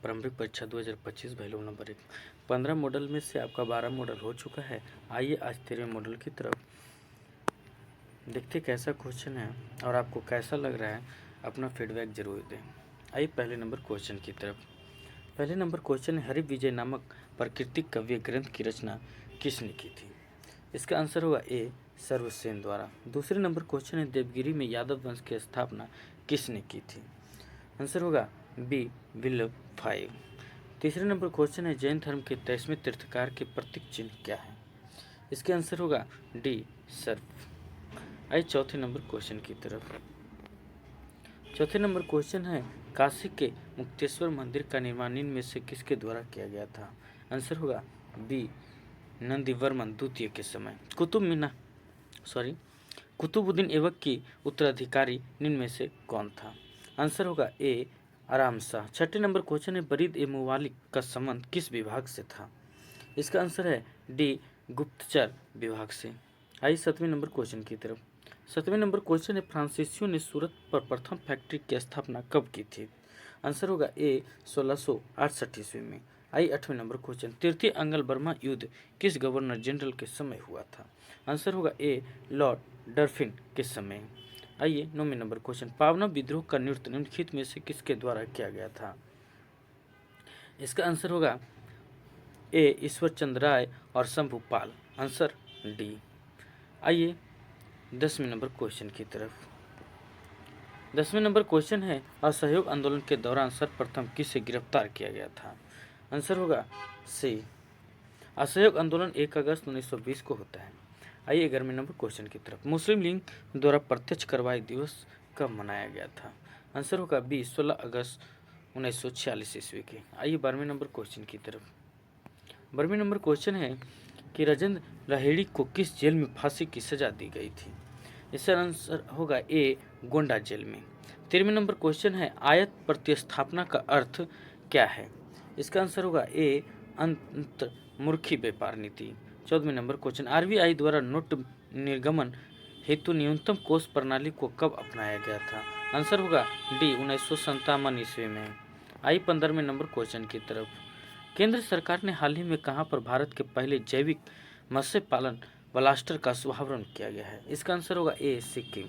प्रारंभिक परीक्षा 2025 पहलू नंबर 1 15 मॉडल में से आपका 12 मॉडल हो चुका है। आइए आज 13वें मॉडल की तरफ देखते कैसा क्वेश्चन है और आपको कैसा लग रहा है। अपना फीडबैक जरूर दें। आइए पहले नंबर क्वेश्चन की तरफ। पहले नंबर क्वेश्चन है, हरि विजय नामक प्राकृतिक काव्य ग्रंथ की रचना किसने की थी? इसका आंसर होगा ए सर्वसेन द्वारा। दूसरे नंबर क्वेश्चन है, देवगिरी में यादव वंश की स्थापना किसने की थी? आंसर होगा बी विल्लभ भाई। तीसरे नंबर क्वेश्चन है, जैन धर्म के 23वें तीर्थकार के प्रतीक चिन्ह क्या है? इसके आंसर होगा डी सर्प। आइए चौथे नंबर क्वेश्चन की तरफ। चौथे नंबर क्वेश्चन है, काशी के मुक्तेश्वर मंदिर का निर्माण इनमें में से किसके द्वारा किया गया था? आंसर होगा बी नंदीवर्मन द्वितीय के समय। कुतुबुद्दीन ऐबक की उत्तराधिकारी निम्न में से कौन था? आंसर होगा ए आराम शाह। छठे नंबर क्वेश्चन है, बरीद ए मुवालिक का संबंध किस विभाग से था? इसका आंसर है डी गुप्तचर विभाग से। आइए 7वें नंबर क्वेश्चन की तरफ। 7वें नंबर क्वेश्चन है, फ्रांसीसियों ने सूरत पर प्रथम फैक्ट्री की स्थापना कब की थी? आंसर होगा ए 1668 ईस्वी में। आइए 8वें नंबर क्वेश्चन, तृतीय अंगल बर्मा युद्ध किस गवर्नर जनरल के समय हुआ था? आंसर होगा ए लॉर्ड डरफिन के समय। आइए 9वें नंबर क्वेश्चन, पावना विद्रोह का नेतृत्व निम्नलिखित में से किसके द्वारा किया गया था? इसका आंसर होगा ए ईश्वर चंद्र राय और शंभुपाल। Answer D. आइए 10वें नंबर क्वेश्चन की तरफ। 10वें नंबर क्वेश्चन है, असहयोग आंदोलन के दौरान सर्वप्रथम किसे गिरफ्तार किया गया था? आंसर होगा सी। असहयोग आंदोलन 1 अगस्त 1920 को होता है। आइए 11वें नंबर क्वेश्चन की तरफ। मुस्लिम लीग द्वारा प्रत्यक्ष कार्रवाई दिवस कब मनाया गया था? आंसर होगा बी 16 अगस्त 1946 ईस्वी के। आइए 12वें नंबर क्वेश्चन की तरफ। 12वें नंबर क्वेश्चन है कि राजेंद्र लाहिड़ी को किस जेल में फांसी की सजा दी गई थी? इसका आंसर होगा ए गोंडा जेल में। 13वें नंबर क्वेश्चन है, आयत प्रतिस्थापना का अर्थ क्या है? इसका आंसर होगा ए अंतर्मुखी व्यापार नीति। 14वें नंबर क्वेश्चन, आरबीआई द्वारा नोट निर्गमन हेतु न्यूनतम कोष प्रणाली को कब अपनाया गया था? आंसर होगा डी 1957 ईस्वी में। आई 15वें नंबर क्वेश्चन की तरफ। केंद्र सरकार ने हाल ही में कहां पर भारत के पहले जैविक मत्स्य पालन ब्लास्टर का शुभारंभ किया गया है? इसका आंसर होगा ए सिक्किम।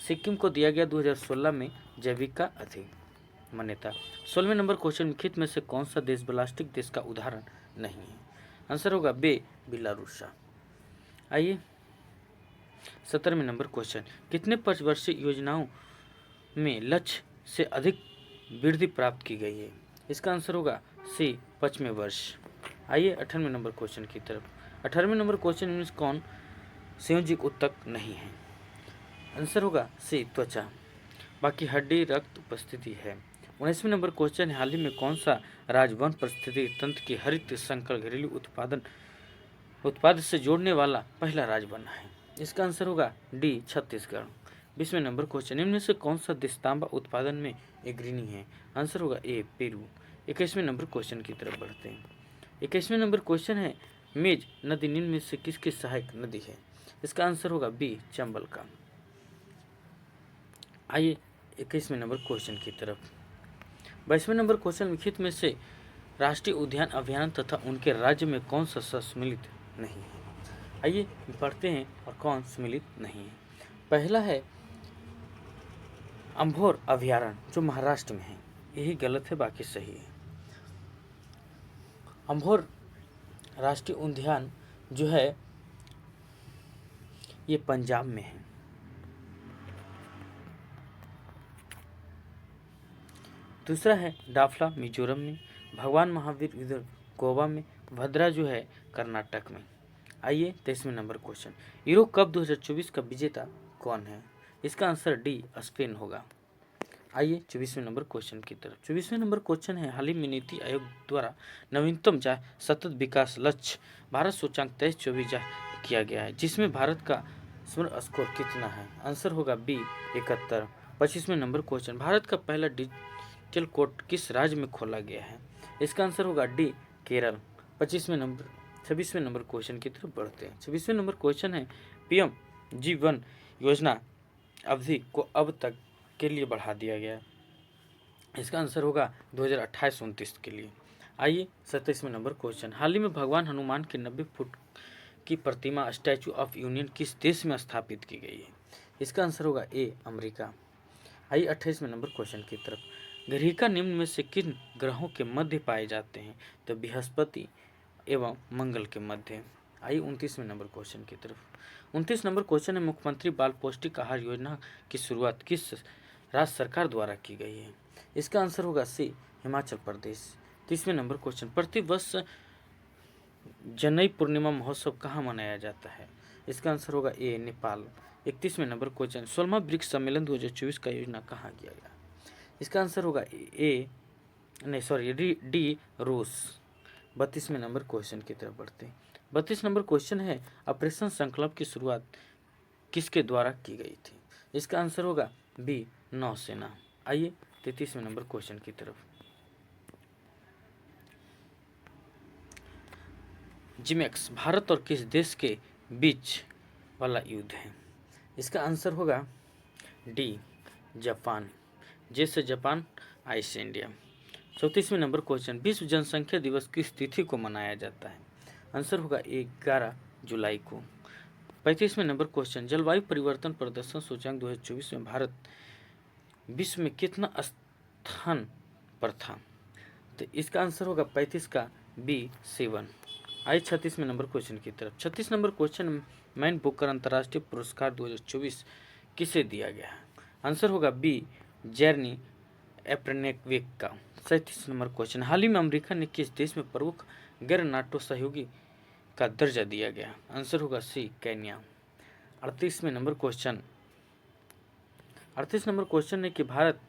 सिक्किम को दिया गया 2016 में जैविक का अधिक मान्यता। 16वें नंबर क्वेश्चन, निम्नलिखित में से कौन सा देश ब्लास्टिक देश का उदाहरण नहीं है? आंसर होगा बे बेलारूसा। आइए 17वें नंबर क्वेश्चन, कितने पंचवर्षीय योजनाओं में लक्ष्य से अधिक वृद्धि प्राप्त की गई है? इसका आंसर होगा सी 5वें वर्ष। आइए 18वें नंबर क्वेश्चन की तरफ। 18वें नंबर क्वेश्चन में कौन संयोजिक उत्तक नहीं है? आंसर होगा सी त्वचा, बाकी हड्डी रक्त उपस्थिति है। 19वें नंबर क्वेश्चन, हाल ही में कौन सा राज्य वन परिस्थिति तंत्र की हरित संकर घरेलू उत्पाद से जोड़ने वाला पहला राज्य बना है? इसका आंसर होगा डी छत्तीसगढ़। 20वें नंबर क्वेश्चन, इनमें से कौन सा देश तांबा उत्पादन में अग्रणी है? आंसर होगा ए पेरू। 21वें नंबर क्वेश्चन की तरफ बढ़ते हैं। 21वें नंबर क्वेश्चन है, मेज नदी निम्न में से किसकी सहायक नदी है? इसका आंसर होगा बी चंबल का। आइए 21वें नंबर क्वेश्चन की तरफ। 22वें नंबर क्वेश्चन, लिखित में से राष्ट्रीय उद्यान अभियान तथा उनके राज्य में कौन सा सम्मिलित नहीं है? आइए पढ़ते हैं और कौन सम्मिलित नहीं है। पहला है अम्भोर अभयारण्य जो महाराष्ट्र में है, यही गलत है, बाकी सही है। अम्भोर राष्ट्रीय उद्यान जो है ये पंजाब में है। दूसरा है डाफला मिजोरम में, भगवान महावीर इधर गोवा में, भद्रा जो है कर्नाटक में। आइए 23वें नंबर क्वेश्चन, यूरो कप 2024 का विजेता कौन है? इसका आंसर डी स्पेन होगा। आइए 24वें नंबर क्वेश्चन की तरफ। 24वें नंबर क्वेश्चन है, हाल ही में नीति आयोग द्वारा नवीनतम सतत विकास लक्ष्य भारत सूचांक 23-24 जारी किया गया है, जिसमें भारत का स्मरण स्कोर कितना है? आंसर होगा बी 71। 25वें नंबर क्वेश्चन, भारत का पहला डिजिटल कोर्ट किस राज्य में खोला गया है? इसका आंसर होगा डी केरल। 26वें नंबर क्वेश्चन की तरफ बढ़ते हैं। 26वें नंबर क्वेश्चन है, पीएम जीवन योजना अवधि को अब तक के लिए बढ़ा दिया गया। इसका आंसर होगा 2028-29 के लिए। आइए 27वें नंबर क्वेश्चन, हाल ही में भगवान हनुमान की 90 फुट की प्रतिमा स्टैचू ऑफ यूनियन किस देश में स्थापित की गई है? इसका आंसर होगा ए अमेरिका। आइए 28वें नंबर क्वेश्चन की तरफ, ग्रहिका निम्न में से किन ग्रहों के मध्य पाए जाते हैं? तो बृहस्पति एवं मंगल के मध्य। आइए 29वें नंबर क्वेश्चन की तरफ। 29 नंबर क्वेश्चन है, मुख्यमंत्री बाल पौष्टिक आहार योजना की शुरुआत किस राज्य सरकार द्वारा की गई है? इसका आंसर होगा सी हिमाचल प्रदेश। 30वें नंबर क्वेश्चन, प्रतिवर्ष जनई पूर्णिमा महोत्सव कहाँ मनाया जाता है? इसका आंसर होगा ए नेपाल। 31वें नंबर क्वेश्चन, 16वां ब्रिक्स सम्मेलन 2024 का योजना कहाँ किया गया? इसका आंसर होगा डी रूस। 32वें नंबर क्वेश्चन की तरफ बढ़ते हैं। 32 नंबर क्वेश्चन है, ऑपरेशन संकल्प की शुरुआत किसके द्वारा की गई थी? इसका आंसर होगा बी नौसेना। आइए 33वें नंबर क्वेश्चन की तरफ। जिमेक्स भारत और किस देश के बीच वाला युद्ध है? इसका आंसर होगा डी जापान। जे से जापान, आई से इंडिया। 34वें नंबर क्वेश्चन, विश्व जनसंख्या दिवस किस तिथि को मनाया जाता है? आंसर होगा 11 जुलाई को। 35वें नंबर क्वेश्चन, जलवायु परिवर्तन प्रदर्शन सूचकांक 2024 में भारत विश्व में कितना स्थान पर था? तो इसका आंसर होगा 35 का बी 7। आइए 36वें नंबर क्वेश्चन की तरफ। 36 नंबर क्वेश्चन, मैन बुकर अंतर्राष्ट्रीय पुरस्कार 2024 किसे दिया गया है? आंसर होगा बी जेरनी एप्रेनेकविक का। 37 नंबर क्वेश्चन, हाल ही में अमेरिका ने किस देश में प्रमुख गैर नाटो सहयोगी का दर्जा दिया गया? आंसर होगा सी केन्या। 38वें नंबर क्वेश्चन, 38 नंबर क्वेश्चन है कि भारत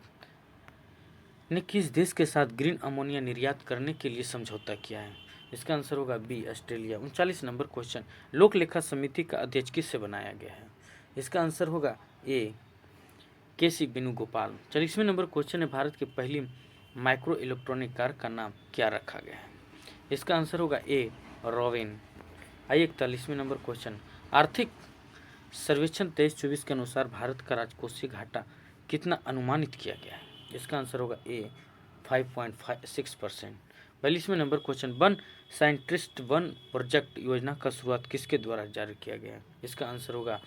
ने किस देश के साथ ग्रीन अमोनिया निर्यात करने के लिए समझौता किया है? इसका आंसर होगा बी ऑस्ट्रेलिया। 39 नंबर क्वेश्चन, लोक लेखा समिति का अध्यक्ष किससे बनाया गया है? इसका आंसर होगा ए के.सी. वेणुगोपाल। 40वें नंबर क्वेश्चन है, भारत की पहली माइक्रो इलेक्ट्रॉनिक कार का नाम क्या रखा गया है? इसका आंसर होगा ए रोविन। आइए 41वें नंबर क्वेश्चन, आर्थिक सर्वेक्षण 23-24 के अनुसार भारत का राजकोषीय घाटा कितना अनुमानित किया गया है? इसका आंसर होगा ए 5.6%। 42वें number question, one scientist one project योजना का शुरुआत किसके द्वारा जारी किया गया है? इसका आंसर होगा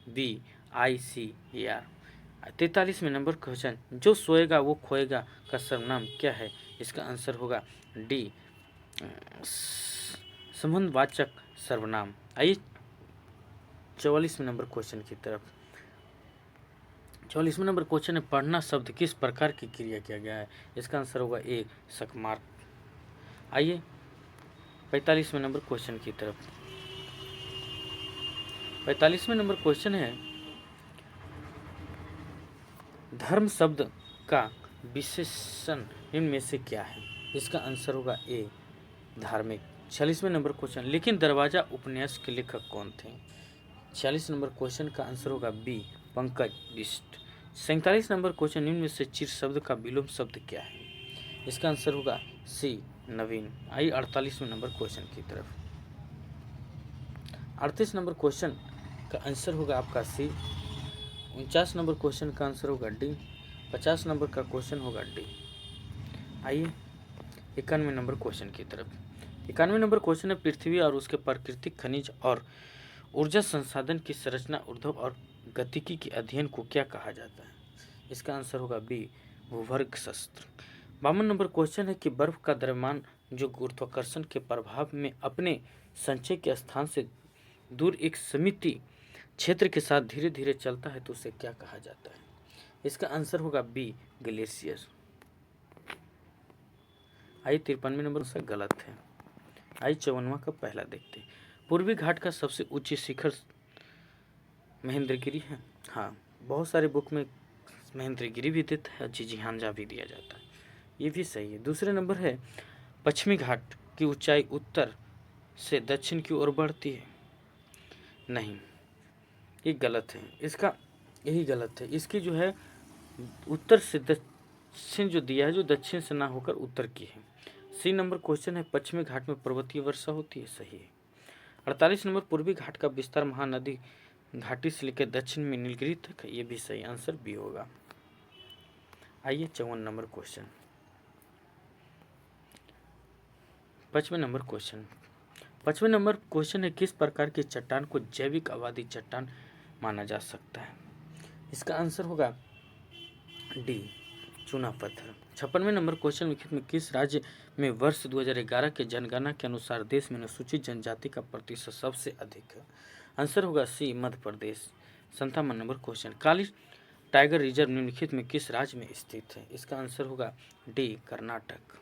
बी ICAR। 43वें नंबर क्वेश्चन, जो सोएगा वो खोएगा का सर्वनाम क्या है? इसका आंसर होगा डी संबंधवाचक सर्वनाम। आइए 44वें नंबर क्वेश्चन की तरफ। 44वें नंबर क्वेश्चन है, पढ़ना शब्द किस प्रकार की क्रिया किया गया है? इसका आंसर होगा ए सकमार्क। आइए 45वें नंबर क्वेश्चन की तरफ। 45वें नंबर क्वेश्चन है, धर्म शब्द का विशेषण इनमें से क्या है? इसका आंसर होगा ए धार्मिक। 46वें नंबर क्वेश्चन, लेकिन दरवाजा उपन्यास के लेखक कौन थे? 46 नंबर क्वेश्चन का आंसर होगा B Pankaj Bisht. 47 number question, निम्न में से चिर शब्द का विलोम शब्द क्या है? इसका आंसर होगा सी नवीन। आइए 48वें नंबर क्वेश्चन की तरफ। 38 नंबर क्वेश्चन का आंसर होगा आपका सी। 49 नंबर क्वेश्चन का आंसर होगा डी। 50 नंबर का क्वेश्चन होगा डी। आइए 91वें नंबर क्वेश्चन की तरफ। 91वें नंबर क्वेश्चन है, पृथ्वी और उसके प्राकृतिक खनिज और ऊर्जा संसाधन की संरचना, ऊर्ध्व और गतिकी के अध्ययन को क्या कहा जाता है? इसका आंसर होगा बी भूवर्ग शास्त्र। 52 नंबर क्वेश्चन है कि बर्फ का द्रव्यमान जो गुरुत्वाकर्षण के प्रभाव में अपने संचय के स्थान से दूर एक सीमित क्षेत्र के साथ धीरे धीरे चलता है तो उसे क्या कहा जाता है? इसका आंसर होगा बी ग्लेशियर। आइए 53वें नंबर से गलत है। आइए 54वां का पहला देखते हैं। पूर्वी घाट का सबसे ऊंची शिखर महेंद्रगिरी है। हाँ, बहुत सारे बुक में महेंद्रगिरी भी देता है, जिजिहांजा भी दिया जाता है, ये भी सही है। दूसरे नंबर है, पश्चिमी घाट की ऊंचाई उत्तर से दक्षिण की ओर बढ़ती है। नहीं, ये गलत है, इसका यही गलत है। इसकी जो है उत्तर से दक्षिण जो दिया है, जो दक्षिण से ना होकर उत्तर की है। सी नंबर क्वेश्चन है, पश्चिमी घाट में पर्वतीय वर्षा होती है, सही है। 48 नंबर, पूर्वी घाट का विस्तार महानदी घाटी से लेकर दक्षिण में नीलगिरी तक है, ये भी सही, आंसर बी होगा। आइए 54 number question. 55 number question. 55 number question है, किस प्रकार की चट्टान को जैविक आबादी चट्टान माना जा सकता है? इसका आंसर होगा डी, चूना पत्थर। 56वें नंबर क्वेश्चन लिखित में किस राज्य में वर्ष 2011 के जनगणना के अनुसार देश में अनुसूचित जनजाति का प्रतिशत सबसे अधिक है? आंसर होगा सी, मध्य प्रदेश। 57 नंबर क्वेश्चन, काली टाइगर रिजर्व निम्नलिखित में किस राज्य में स्थित है? इसका आंसर होगा डी, कर्नाटक।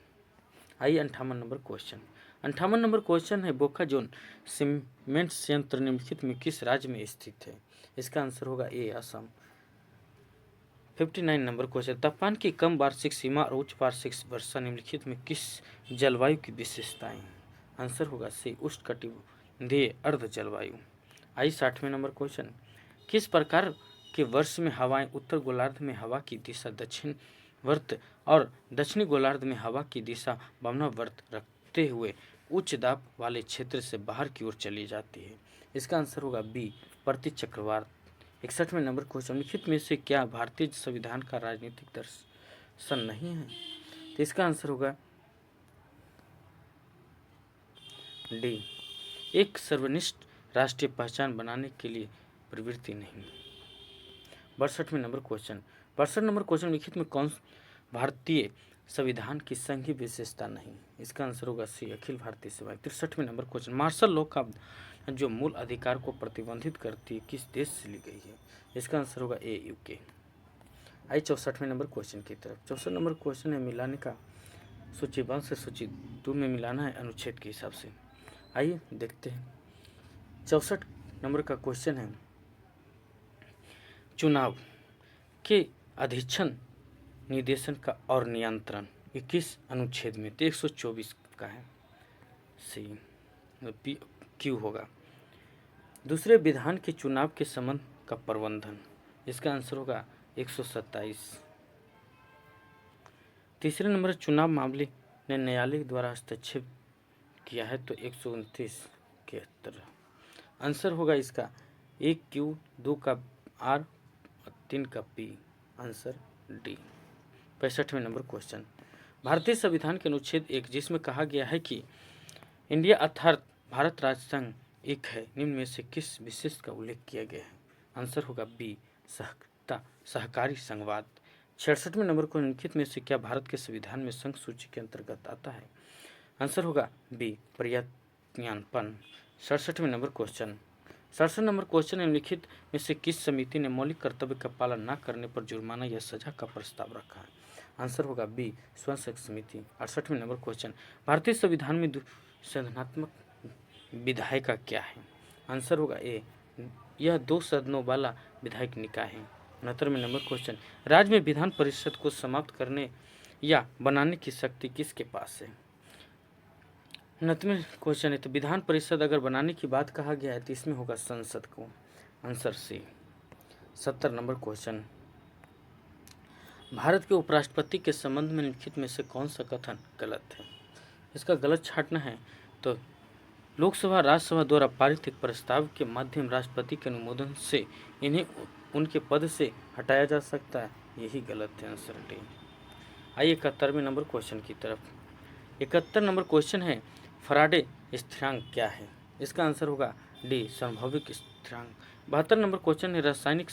आइए 58 नंबर क्वेश्चन। 58 नंबर क्वेश्चन है, बोका जोन सीमेंट संयंत्र निम्नलिखित में किस राज्य में स्थित है? इसका आंसर होगा ए, असम। 59 नंबर क्वेश्चन, तापमान की कम वार्षिक सीमा और उच्च वार्षिक वर्षा निम्नलिखित में किस जलवायु की विशेषताएं? आंसर होगा सी, उष्णकटिबंधीय अर्ध जलवायु। आई 60वें नंबर क्वेश्चन, किस प्रकार के वर्ष में हवाएं उत्तर गोलार्ध में हवा की दिशा दक्षिण वर्त और दक्षिणी गोलार्ध में हवा की दिशा वामावर्त रखते हुए उच्च दाब वाले क्षेत्र से बाहर की ओर चली जाती है? इसका आंसर होगा बी, प्रति चक्रवात। 61वें नंबर क्वेश्चन, लिखित में से क्या भारतीय संविधान का राजनीतिक दर्शन नहीं है? तो इसका आंसर होगा डी, एक सर्वनिष्ठ राष्ट्रीय पहचान बनाने के लिए प्रवृत्ति नहीं। 62वें नंबर क्वेश्चन। 62 नंबर क्वेश्चन, लिखित में कौन भारतीय संविधान की संघीय विशेषता नहीं? इसका आंसर होगा सी, अखिल भारतीय सेवा। 63वें नंबर क्वेश्चन, मार्शल लॉ का जो मूल अधिकार को प्रतिबंधित करती है किस देश से ली गई है? इसका आंसर होगा ए, यूके। आई 64वें नंबर क्वेश्चन की तरफ। 64 नंबर क्वेश्चन है, मिलाने का सूची 1 से सूची 2 में मिलाना है अनुच्छेद के हिसाब से। आइए देखते हैं। 64 नंबर का क्वेश्चन है, चुनाव के अधीक्षण निर्देशन का और नियंत्रण ये किस अनुच्छेद में? तो 124 का है, सी, पी, क्यू होगा। दूसरे विधान के चुनाव के संबंध का प्रबंधन, इसका आंसर होगा 127। तीसरे नंबर, चुनाव मामले ने न्यायालय द्वारा हस्तक्षेप किया है तो 129 के उत्तर। आंसर होगा इसका 1 क्यू, 2 का आर, 3 का पी। Answer D. 65वें नंबर क्वेश्चन, भारतीय संविधान के अनुच्छेद 1 जिसमें कहा गया है कि इंडिया अर्थात भारत राज्य संघ एक है, निम्न में से किस विशेष का उल्लेख किया गया है? आंसर होगा बी, सहकारी संघवाद। 66वें नंबर को निम्नलिखित में से क्या भारत के संविधान में संघ सूची के अंतर्गत आता है? आंसर होगा बी, प्रयत्नपन। 67वें नंबर क्वेश्चन। 67 नंबर क्वेश्चन, निम्नलिखित में से किस समिति ने मौलिक कर्तव्य का पालन न करने पर जुर्माना या सजा का प्रस्ताव रखा है? आंसर होगा बी, स्वयं समिति। 68वें नंबर क्वेश्चन, भारतीय संविधान में संशोधनात्मक विधायिका क्या है? आंसर होगा ए, यह 2 सदनों वाला विधायक निकाय है। 69वें नंबर क्वेश्चन, राज्य में विधान परिषद को समाप्त करने या बनाने की शक्ति किसके पास है? 69वें क्वेश्चन है, तो विधान परिषद अगर बनाने की बात कहा गया है तो इसमें होगा संसद को। Answer C. 70 number question, Bharat के उपराष्ट्रपति के संबंध में निम्नलिखित में से कौन सा कथन गलत है? इसका गलत छांटना है तो लोकसभा राज्यसभा द्वारा पारित एक प्रस्ताव के माध्यम राष्ट्रपति के अनुमोदन से इन्हें उनके पद से हटाया जा सकता है, यही गलत है। Answer D. आइए 71वें नंबर क्वेश्चन की तरफ। 71 नंबर क्वेश्चन है, फराडे स्थिरांक क्या है? इसका आंसर होगा डी, संभाविक स्थिरांक। 72 नंबर क्वेश्चन है, रासायनिक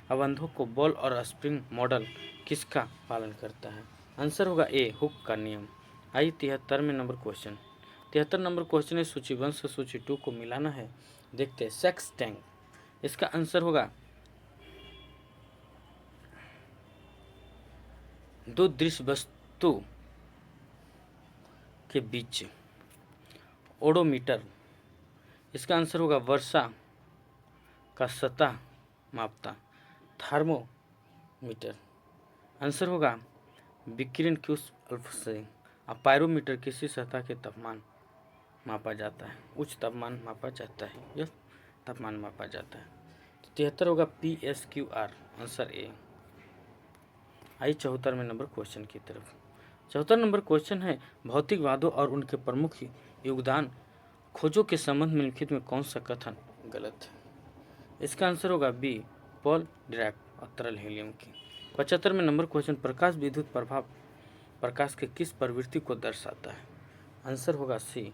अवबंधों को बॉल और स्प्रिंग मॉडल किसका पालन करता है? आंसर होगा ए, हुक का नियम। आइए 73वें नंबर क्वेश्चन। 73 नंबर क्वेश्चन है, सूची 1 से सूची 2 को मिलाना है, देखते हैं। सेक्स टैंक, इसका आंसर होगा दो दृश्य वस्तु के बीच ओडोमीटर, इसका आंसर होगा वर्षा का सतह मापता थर्मोमीटर। आंसर होगा विकिरण के उस अल्फ से। अब पायरोमीटर किसी सतह के तापमान मापा जाता है, उच्च तापमान मापा जाता है, यह तापमान मापा जाता है। तो 73 होगा PSQR। Answer A. आई 74वें नंबर क्वेश्चन की तरफ। 74 नंबर क्वेश्चन है, भौतिकवादों और उनके प्रमुख योगदान खोजों के संबंध में निम्नलिखित में कौन सा कथन गलत है? इसका आंसर होगा बी, पॉल डिराक और तरल हीलियम की। 75वें नंबर क्वेश्चन, प्रकाश विद्युत प्रभाव प्रकाश के किस प्रवृत्ति को दर्शाता है? आंसर होगा सी,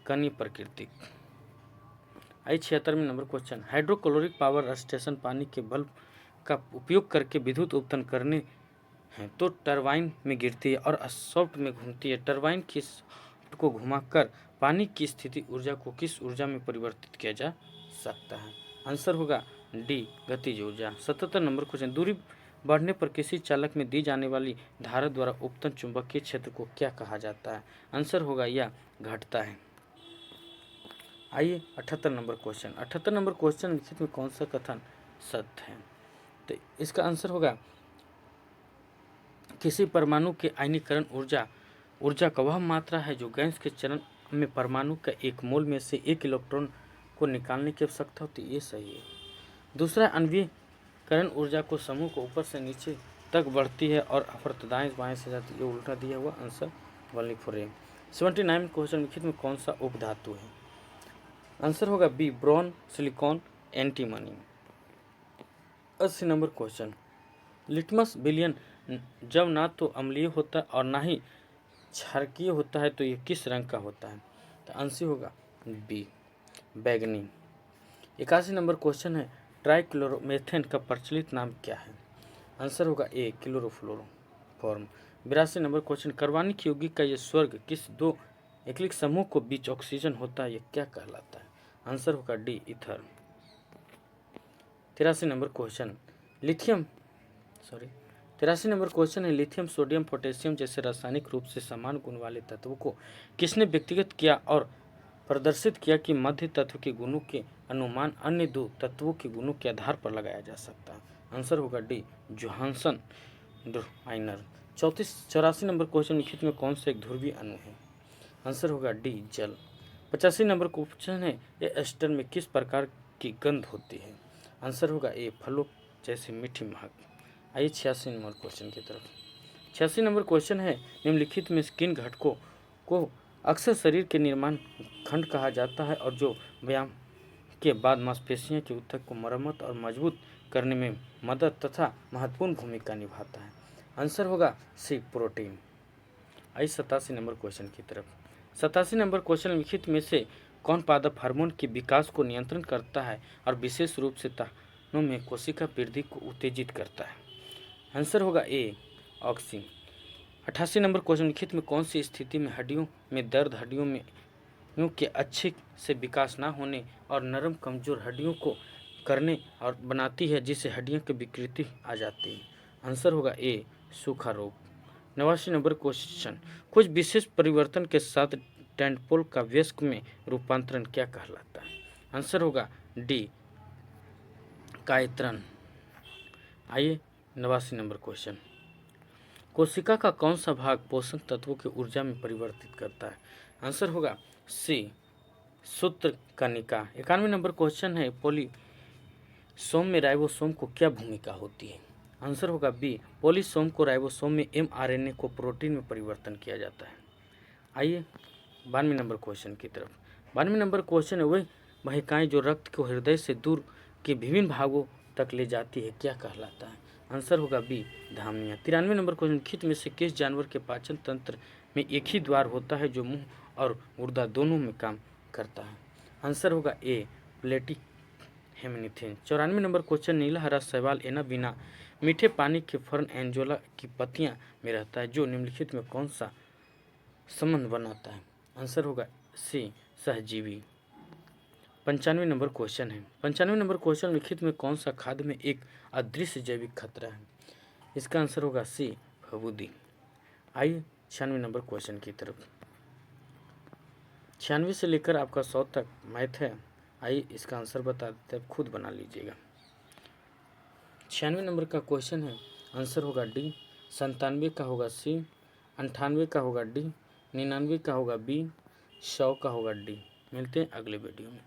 कणीय प्रकृति। आई 76वें number question, hydrochloric power station पानी के बल्ब का उपयोग करके विद्युत उत्पन्न करने हैं तो टरबाइन में गिरती है और शाफ्ट में घूमती है। टरबाइन की शाफ्ट को घुमाकर पानी की स्थिति ऊर्जा को किस ऊर्जा में परिवर्तित किया जा सकता है? आंसर होगा डी, गतिज ऊर्जा। 77 नंबर क्वेश्चन, दूरी बढ़ने पर किसी चालक में दी जाने वाली धारा द्वारा उत्पन्न चुंबकीय क्षेत्र को क्या कहा जाता है? आंसर होगा यह घटता है। आइए 78 नंबर क्वेश्चन, 78 नंबर क्वेश्चन लिखित में कौन सा कथन सत्य है? तो इसका आंसर होगा किसी परमाणु के आयनीकरण ऊर्जा का वह मात्रा है जो गैस के चरण में परमाणु का एक मोल में से एक इलेक्ट्रॉन को निकालने की आवश्यकता होती है। ये सही है। दूसरा, आणविकरण ऊर्जा को समूह को ऊपर से नीचे तक बढ़ती है और अपर्थ दाएं बाएं से जाती है। ये उल्टा दिया हुआ आंसर वाली फ्रेम। 79 क्वेश्चन, लिखित में कौन सा उपधातु है? आंसर होगा B, boron, silicon, antimony. 80 number question, litmus विलयन जब ना तो अम्लीय होता है और ना ही क्षारकीय होता है तो ये किस रंग का होता है? तो आंसर होगा बी, बैगनी। 81 नंबर क्वेश्चन है, ट्राइक्लोरोमेथेन का प्रचलित नाम क्या है? आंसर होगा ए, क्लोरोफ्लोरोफॉर्म। 82 नंबर क्वेश्चन, कार्बनिक यौगिक का ये स्वर्ग किस दो एक्लिक समूह को बीच ऑक्सीजन होता है, ये क्या कहलाता है? आंसर होगा D, ether. 83 number question, lithium sodium potassium जैसे रासायनिक रूप से समान गुण वाले तत्वों को किसने व्यक्तिगत किया और प्रदर्शित किया कि मध्य तत्व के गुणों के अनुमान अन्य दो तत्वों के गुणों के आधार पर लगाया जा सकता है? आंसर होगा डी, जोहानसन ड्राइनर। 84 नंबर क्वेश्चन, लिखित में कौन सा एक ध्रुवीय अणु है? आंसर होगा डी, जल। 85 नंबर क्वेश्चन है, एस्टर में किस प्रकार की गंध होती है? आंसर होगा ए, फलों जैसे मीठी महक। आइए 86 नंबर क्वेश्चन की तरफ। 86 नंबर क्वेश्चन है, निम्नलिखित में किन घटकों को अक्सर शरीर के निर्माण खंड कहा जाता है और जो व्यायाम के बाद मांसपेशियों के ऊतक को मरम्मत और मजबूत करने में मदद तथा महत्वपूर्ण भूमिका निभाता है? आंसर होगा सी, प्रोटीन। आइए 87 नंबर क्वेश्चन की तरफ। 87 नंबर क्वेश्चन, लिखित में से कौन पादप हार्मोन के विकास को नियंत्रण करता है और विशेष रूप से तनों में कोशिका वृद्धि को उत्तेजित करता है? आंसर होगा ए, ऑक्सिन। 88 नंबर क्वेश्चन, लिखित में कौन सी स्थिति में हड्डियों में दर्द हड्डियों में के अच्छे से विकास ना होने और नरम कमजोर हड्डियों को करने और बनाती है जिससे हड्डियों की विकृति आ जाती है? आंसर होगा ए, सूखा रोग। 89 नंबर क्वेश्चन, कुछ विशेष परिवर्तन के साथ टेंटपोल का वयस्क में रूपांतरण क्या कहलाता है? आंसर होगा डी, कायत्रन। आइए 89 नंबर क्वेश्चन, कोशिका का कौन सा भाग पोषक तत्वों की ऊर्जा में परिवर्तित करता है? आंसर होगा सी, सूत्र कणिका। 91 नंबर क्वेश्चन है, पॉलीसोम में राइबोसोम को क्या भूमिका होती है? आंसर होगा बी, पॉलीसोम को राइबोसोम में mRNA को प्रोटीन में परिवर्तन किया जाता है। आइए 92 नंबर क्वेश्चन की तरफ। 92 नंबर क्वेश्चन है, वह वाहिकाएं जो रक्त को हृदय से दूर के विभिन्न भागों तक ले जाती है क्या कहलाता है? आंसर होगा बी, धमनियाँ। 93 नंबर क्वेश्चन, लिखित में से किस जानवर के पाचन तंत्र में एक ही द्वार होता है जो मुंह और गुर्दा दोनों में काम करता है? आंसर होगा ए, प्लेटी हेमनिथिन। 94 नंबर क्वेश्चन, नीला हरा शैवाल एना बिना मीठे पानी के फर्न एंजोला की पत्तियां में रहता है जो निम्नलिखित में कौन सा संबंध बनाता है? आंसर होगा सी, सहजीवी। 95 नंबर क्वेश्चन है, 95 नंबर क्वेश्चन, लिखित में कौन सा खाद्य में एक अदृश्य जैविक खतरा है? इसका आंसर होगा सी, फफूंदी। आइए 96 नंबर क्वेश्चन की तरफ। 96 से लेकर आपका 100 तक मैथ है। आइए इसका आंसर बता देते हैं, खुद बना लीजिएगा। 96 नंबर का क्वेश्चन है, आंसर होगा डी, 97 का होगा सी, 98 का होगा डी, 99 का होगा बी, 100 का होगा डी। मिलते हैं अगले वीडियो में।